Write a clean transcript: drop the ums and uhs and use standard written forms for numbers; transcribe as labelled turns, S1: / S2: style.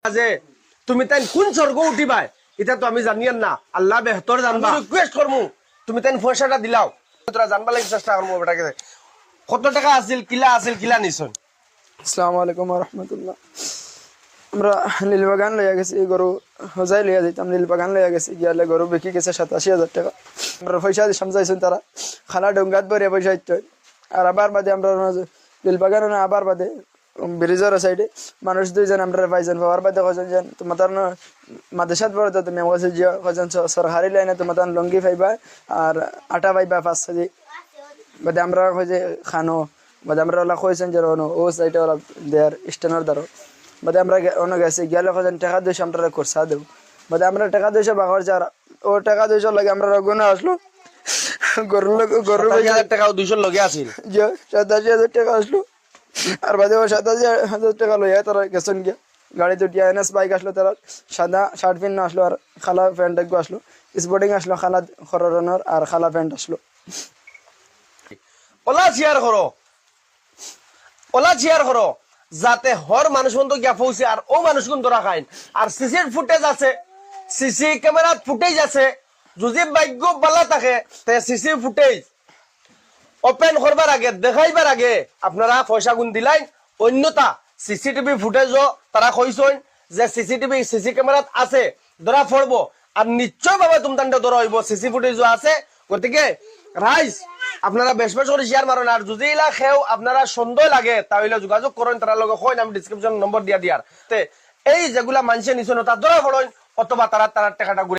S1: যে তুমি তাই কোন স্বর্গ উঠিবাই এটা তো আমি জানিয়ান না, আল্লাহ বেহতর জানবা। রিকোয়েস্ট করমু তুমি তাই পয়সাটা দিলাও, তোরা জানবা লাগি চেষ্টা করমু বেটাকে কত টাকা আছিল কিলা নিছন।
S2: আসসালামু আলাইকুম ওয়া রাহমাতুল্লাহ। আমরা নীলবাগান লইয়া গেছি, গরু হজাই লইয়া যাইতাম, নীলবাগান লইয়া গেছি, গিয়ালে গরু বিক্রি গেছে 87,000 টাকা। আমরা পয়সা দিয়ে সমঝাইছেন তারা খালা ডোঙ্গাত ভরিয়া পয়সা দিতে হয়। আর আবার বাদে আমরা নীলবাগান আবার বাদে ব্রিজের সাইডে মানুষ দুইজন আমরা পাইছেন, পাওয়ার বাদে কজন যেন তোমার মাদেশাত পড়ে তো তুমি কাছে যে কজন সরকারি লাইনে তোমার লঙ্গি পাইবা আর আটা পাইবা 5 কেজি বাদে আমরা যে খানো বাদে আমরা ওলা কইছেন যে ও সাইডে ওলা দেয়ার স্ট্যান্ডার দ্বারা বাদে আমরা অন্য গেছি গেলে কজন টাকা 200 আমরা খরচা দেব বাদে আমরা টাকা 200 বাগর যার ও টাকা 200 লাগে আমরা গুণা আসলো গরুর
S1: 70,000 টাকা 200 লগে আছিল
S2: যে 87,000 টাকা আসলো। আর বাদে ও 87,000 টাকা লইয়া তারা গেছেন গিয়া গাড়ি দুটি এনএস বাইক আসলো, তারা সাদা শার্ট পিন আসলো আর খালা প্যান্ট আসলো, স্পোর্টিং আসলো খালা খররনের আর খালা প্যান্ট আসলো।
S1: ওলা শেয়ার করো যাতে হর মানুষ বন্ধু গিয়া পৌঁছে আর ও মানুষ কোন ধরা খাইন। আর সিসির ফুটেজ আছে, সিসি ক্যামেরার ফুটেজ আছে, যদি ভাগ্য বালা থাকে তে সিসি ফুটেজ ওপেন করবার আগে দেখাইবার আগে আপনারা পয়সা গুণ দিলাই। অন্যতা সিসিটিভি ফুটেজও তারা কইছেন যে সিসি ক্যামেরাত আছে ধরা পড়বো আর নিশ্চয় ভাবে তোমাদের ধরা হইব, সিসি ফুটেজও আছে। গতিকে রাইস আপনারা বেশ করে শেয়ার মারেন। আর যদি এলা খেও আপনারা সন্দেহ লাগে তাহলে যোগাযোগ করেন, তারা লগে কইন আমি ডিসক্রিপশন নম্বর দিয়া দিয়ার। এই যেগুলা মানুষে নিছেন তার ধরা পড়েন অথবা তারা টাকাটা